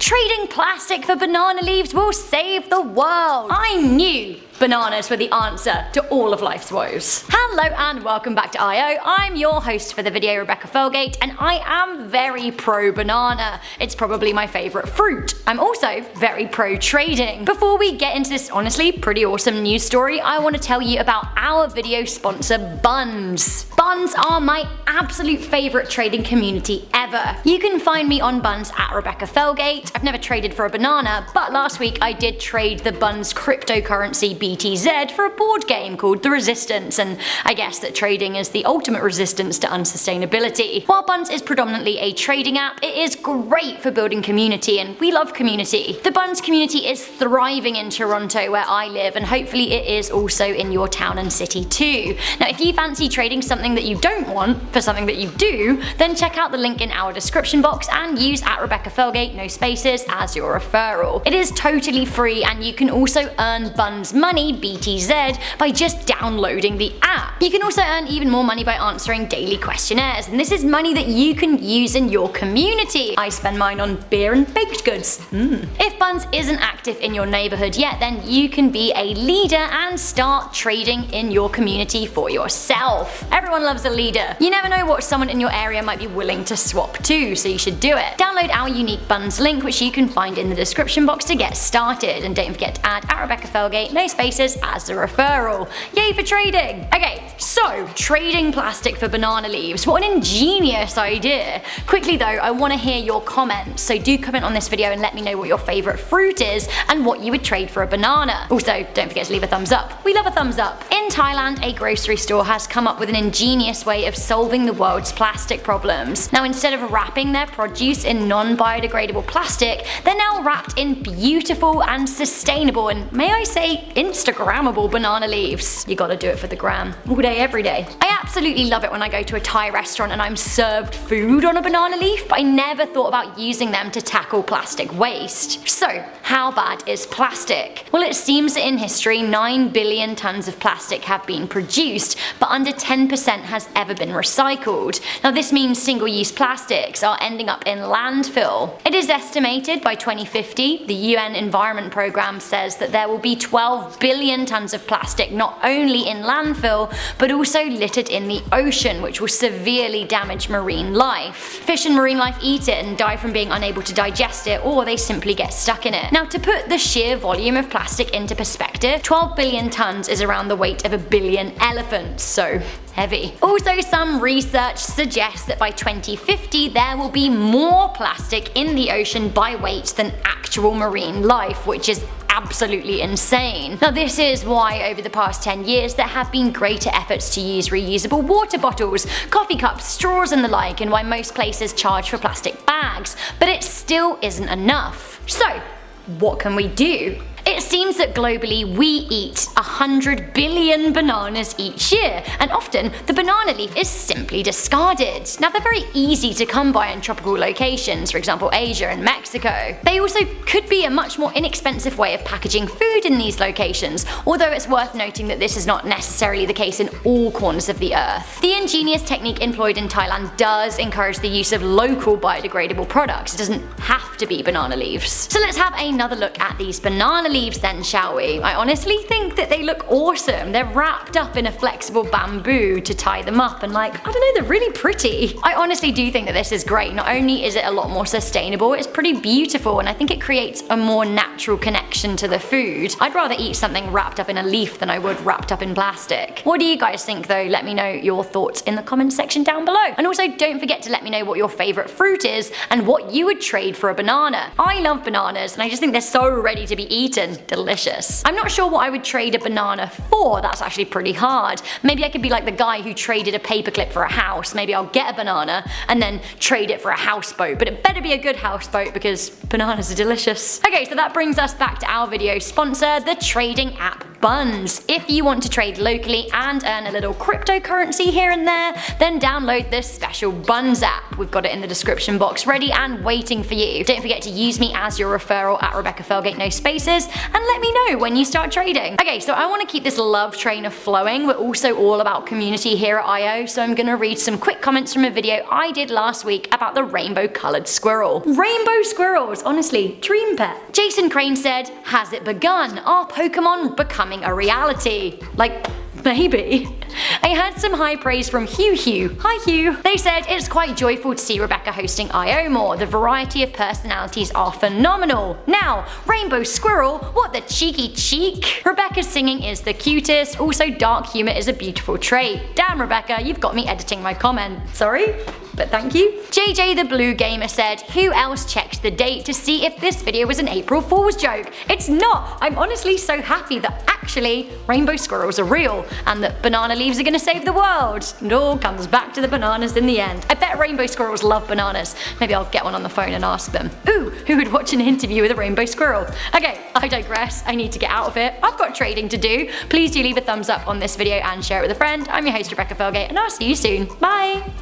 Trading plastic for banana leaves will save the world. I knew bananas were the answer to all of life's woes. Hello and welcome back to IO. I'm your host for the video, Rebecca Felgate, and I am very pro banana. It's probably my favourite fruit. I'm also very pro trading. Before we get into this honestly pretty awesome news story, I want to tell you about our video sponsor, Buns. Buns are my absolute favourite trading community ever. You can find me on Buns at Rebecca Felgate. I've never traded for a banana, but last week I did trade the Buns cryptocurrency BTZ for a board game called The Resistance, and I guess that trading is the ultimate resistance to unsustainability. While Buns is predominantly a trading app, it is great for building community, and we love community. The Buns community is thriving in Toronto where I live, and hopefully it is also in your town and city too. Now if you fancy trading something that you don't want for something that you do, then check out the link in our description box and use at Rebecca Felgate, no spaces, as your referral. It is totally free, and you can also earn Buns money, BTZ, by just downloading the app. You can also earn even more money by answering daily questionnaires, and this is money that you can use in your community. I spend mine on beer and baked goods. If Buns isn't active in your neighborhood yet, then you can be a leader and start trading in your community for yourself. Everyone loves a leader. You never know what someone in your area might be willing to swap to, so you should do it. Download our unique Buns link, which you can find in the description box to get started, and don't forget to add at Rebecca Felgate, no spaces, as a referral. Yay for trading! Okay, so trading plastic for banana leaves. What an ingenious idea. Quickly though, I want to hear your comments, so do comment on this video and let me know what your favourite fruit is and what you would trade for a banana. Also, don't forget to leave a thumbs up. We love a thumbs up. In Thailand, a grocery store has come up with an ingenious way of solving the world's plastic problems. Now instead of wrapping their produce in non-biodegradable plastic, they're now wrapped in beautiful and sustainable, and may I say Instagrammable banana leaves. You gotta do it for the gram. All day, every day. I absolutely love it when I go to a Thai restaurant and I'm served food on a banana leaf, but I never thought about using them to tackle plastic waste. So, how bad is plastic? Well, it seems that in history 9 billion tons of plastic have been produced, but under 10% has ever been recycled. Now this means single-use plastics are ending up in landfill. It is estimated by 2050, the UN Environment Programme says that there will be 12 billion tons of plastic not only in landfill, but also littered in the ocean, which will severely damage marine life. Fish and marine life eat it and die from being unable to digest it, or they simply get stuck in it. Now to put the sheer volume of plastic into perspective, 12 billion tons is around the weight of a billion elephants, so heavy. Also, some research suggests that by 2050 there will be more plastic in the ocean by weight than actual marine life, which is absolutely insane. Now this is why over the past 10 years there have been greater efforts to use reusable water bottles, coffee cups, straws and the like, and why most places charge for plastic bags. But it still isn't enough. So, what can we do? It seems that globally we eat 100 billion bananas each year, and often the banana leaf is simply discarded. Now they're very easy to come by in tropical locations, for example Asia and Mexico. They also could be a much more inexpensive way of packaging food in these locations, although it's worth noting that this is not necessarily the case in all corners of the earth. The ingenious technique employed in Thailand does encourage the use of local biodegradable products. It doesn't have to be banana leaves. So let's have another look at these banana leaves then, shall we? I honestly think that they look awesome. They're wrapped up in a flexible bamboo to tie them up, and like, I don't know, they're really pretty. I honestly do think that this is great. Not only is it a lot more sustainable, it's pretty beautiful, and I think it creates a more natural connection to the food. I'd rather eat something wrapped up in a leaf than I would wrapped up in plastic. What do you guys think though? Let me know your thoughts in the comments section down below. And also don't forget to let me know what your favourite fruit is and what you would trade for a banana. I love bananas and I just think they're so ready to be eaten. Delicious. I'm not sure what I would trade a banana for. That's actually pretty hard. Maybe I could be like the guy who traded a paperclip for a house. Maybe I'll get a banana and then trade it for a houseboat, but it better be a good houseboat because bananas are delicious. Okay, so that brings us back to our video sponsor, the trading app Buns. If you want to trade locally and earn a little cryptocurrency here and there, then download this special Buns app. We've got it in the description box ready and waiting for you. Don't forget to use me as your referral at Rebecca Felgate, no spaces, and let me know when you start trading. Okay, so I want to keep this love train of flowing. We're also all about community here at IO, so I'm gonna read some quick comments from a video I did last week about the rainbow coloured squirrel. Rainbow squirrels, honestly, dream pet. Jason Crane said, has it begun? Are Pokemon becoming a reality? Like, maybe. I had some high praise from Hugh. Hi Hugh. They said it's quite joyful to see Rebecca hosting IO more. The variety of personalities are phenomenal. Now, Rainbow Squirrel, what the cheeky cheek. Rebecca's singing is the cutest. Also, dark humor is a beautiful trait. Damn Rebecca, you've got me editing my comment. Sorry, but thank you. JJ the Blue Gamer said, who else checked the date to see if this video was an April Fool's joke? It's not. I'm honestly so happy that actually rainbow squirrels are real and that banana leaves are gonna save the world. It all comes back to the bananas in the end. I bet rainbow squirrels love bananas. Maybe I'll get one on the phone and ask them. Ooh, who would watch an interview with a rainbow squirrel? Okay, I digress. I need to get out of here. I've got trading to do. Please do leave a thumbs up on this video and share it with a friend. I'm your host Rebecca Felgate and I'll see you soon. Bye!